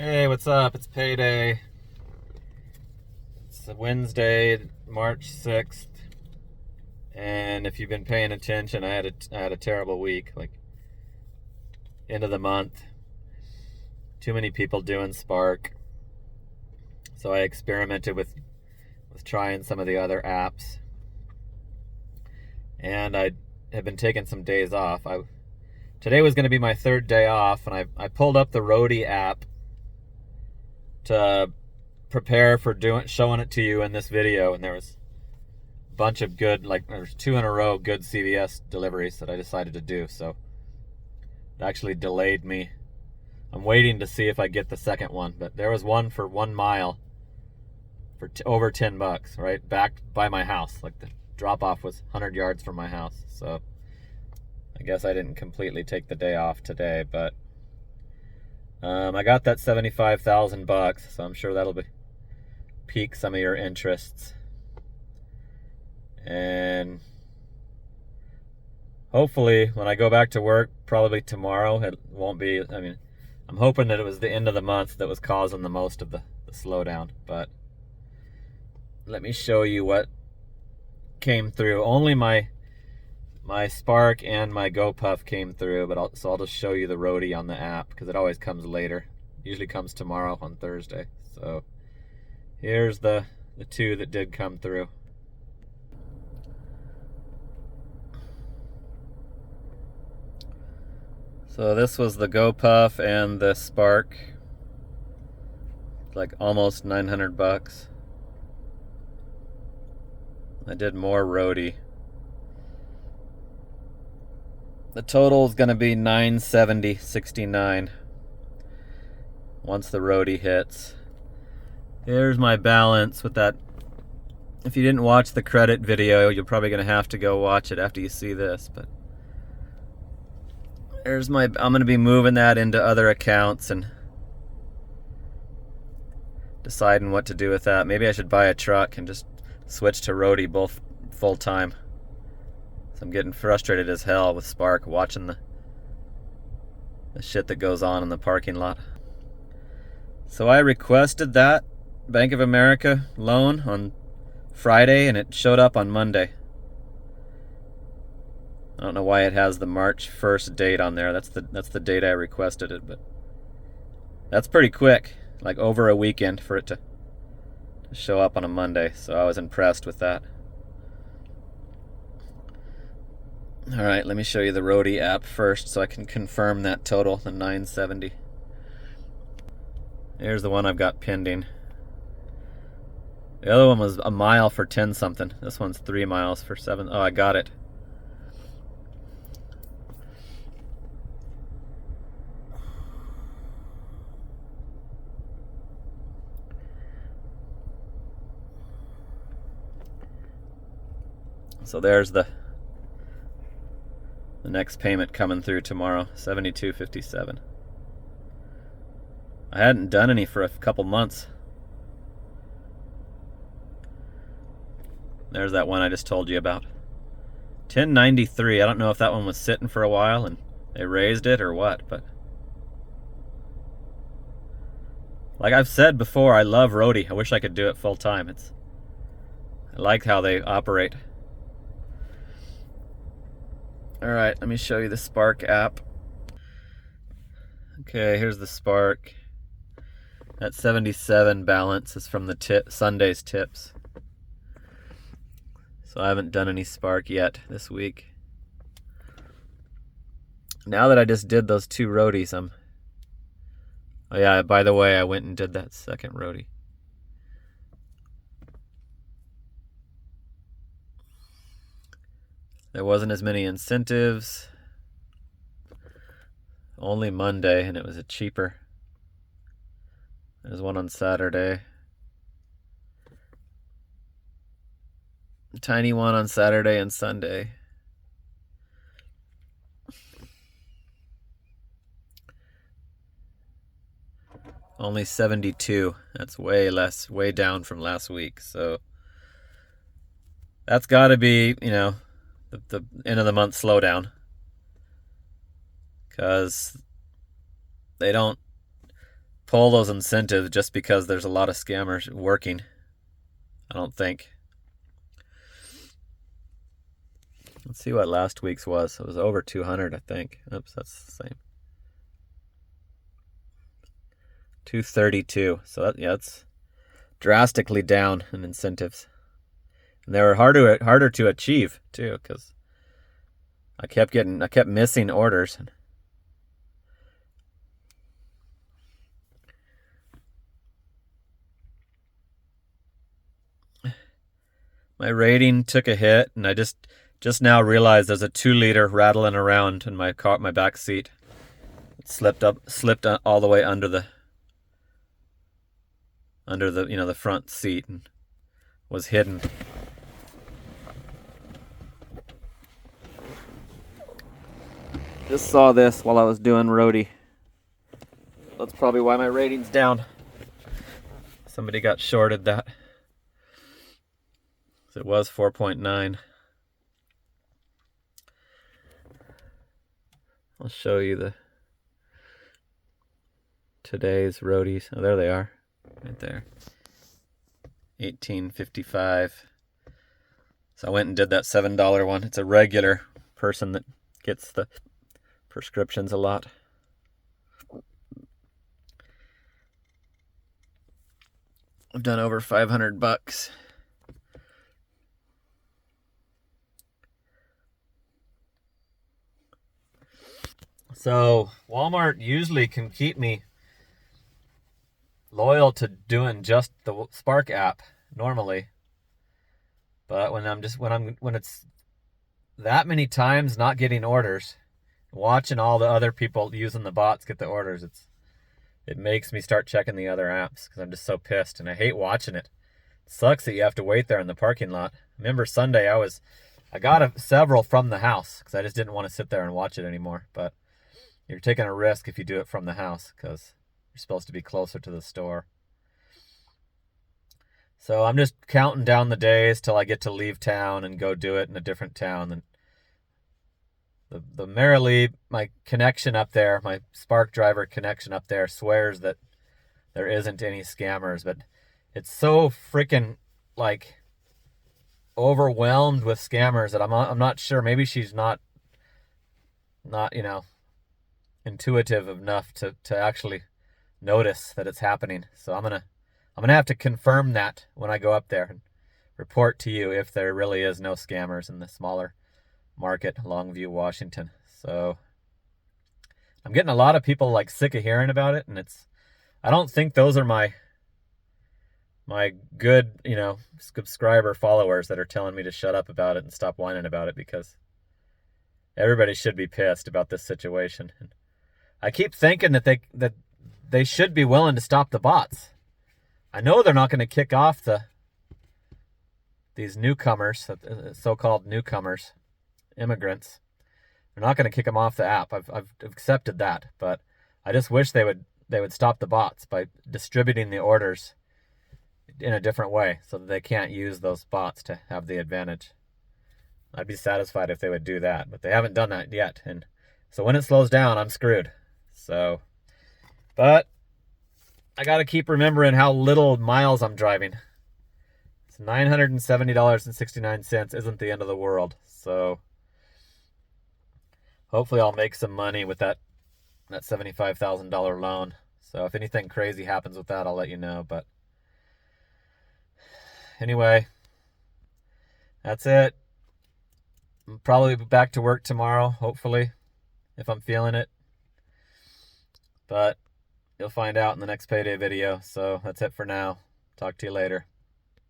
Hey, what's up? It's payday. It's a Wednesday, March 6th. And if you've been paying attention, I had a terrible week. Like, end of the month. Too many people doing Spark. So I experimented with trying some of the other apps. And I have been taking some days off. Today was going to be my third day off, and I pulled up the Roadie app to prepare for showing it to you in this video, and there was bunch of good, like there's two in a row good CVS deliveries that I decided to do. So it actually delayed me. I'm waiting to see if I get the second one, but there was one for 1 mile for over $10, right back by my house. Like the drop off was 100 yards from my house. So I guess I didn't completely take the day off today, but I got that $75,000, so I'm sure that'll pique some of your interests. And hopefully when I go back to work, probably tomorrow, it won't be, I'm hoping that it was the end of the month that was causing the most of the slowdown. But let me show you what came through. Only my Spark and my GoPuff came through, but I'll just show you the Roadie on the app because it always comes later. It usually comes tomorrow on Thursday. So here's the two that did come through. So this was the GoPuff and the Spark. Like almost $900. I did more Roadie. The total is going to be $970.69 once the Roadie hits. Here's my balance with that. If you didn't watch the credit video, you're probably going to have to go watch it after you see this, but I'm going to be moving that into other accounts and deciding what to do with that. Maybe I should buy a truck and just switch to Roadie both full time. So I'm getting frustrated as hell with Spark watching the shit that goes on in the parking lot. So I requested that Bank of America loan on Friday and it showed up on Monday. I don't know why it has the March 1st date on there. That's the date I requested it, but that's pretty quick. Like over a weekend for it to show up on a Monday. So I was impressed with that. All right, let me show you the Roadie app first so I can confirm that total, the 970. Here's the one I've got pending. The other one was a mile for 10 something. This one's 3 miles for 7. Oh, I got it. So there's the next payment coming through tomorrow, $72.57. I hadn't done any for a couple months. There's that one I just told you about. 1093. I don't know if that one was sitting for a while and they raised it or what, but like I've said before, I love Roadie. I wish I could do it full time. I like how they operate. All right, let me show you the Spark app. Okay, here's the Spark. That 77 balance is from the Sunday's tips. So I haven't done any Spark yet this week. Now that I just did those two Roadies, oh yeah, by the way, I went and did that second Roadie. There wasn't as many incentives. Only Monday, and it was cheaper. There's one on Saturday. A tiny one on Saturday and Sunday. Only 72. That's way less, way down from last week. So that's got to be, the end of the month slowdown. Because they don't pull those incentives just because there's a lot of scammers working. I don't think. Let's see what last week's was. It was over 200, I think. Oops, that's the same. 232. So that's drastically down in incentives. And they were harder to achieve too, because I kept missing orders. My rating took a hit, and I just now realized there's a 2-liter rattling around in my back seat. It slipped all the way under the the front seat and was hidden. Just saw this while I was doing roadie. That's probably why my rating's down. Somebody got shorted that. It was 4.9. I'll show you today's roadies. Oh, there they are, right there. 1855. So I went and did that $7 one. It's a regular person that gets the prescriptions a lot. I've done over $500. So Walmart usually can keep me loyal to doing just the Spark app normally, but when it's that many times not getting orders, watching all the other people using the bots get the orders, it makes me start checking the other apps because I'm just so pissed, and I hate watching it. It sucks that you have to wait there in the parking lot. Remember Sunday I got several from the house because I just didn't want to sit there and watch it anymore, but you're taking a risk if you do it from the house because you're supposed to be closer to the store. So I'm just counting down the days till I get to leave town and go do it in a different town. And the Marilee, my connection up there, my Spark Driver connection up there, swears that there isn't any scammers, but it's so freaking like overwhelmed with scammers that I'm not sure. Maybe she's not intuitive enough to actually notice that it's happening. So I'm gonna have to confirm that when I go up there and report to you if there really is no scammers in the smaller market, Longview, Washington. So I'm getting a lot of people like sick of hearing about it, and I don't think those are my good, subscriber followers that are telling me to shut up about it and stop whining about it, because everybody should be pissed about this situation. And I keep thinking that they should be willing to stop the bots. I know they're not going to kick off these newcomers, so-called newcomers, immigrants. They're not going to kick them off the app. I've accepted that, but I just wish they would stop the bots by distributing the orders in a different way so that they can't use those bots to have the advantage. I'd be satisfied if they would do that, but they haven't done that yet. And so when it slows down, I'm screwed. So, but I got to keep remembering how little miles I'm driving. It's $970.69 isn't the end of the world. So hopefully I'll make some money with that $75,000 loan. So if anything crazy happens with that, I'll let you know. But anyway, that's it. I'll probably be back to work tomorrow, hopefully, if I'm feeling it. But you'll find out in the next payday video. So that's it for now. Talk to you later.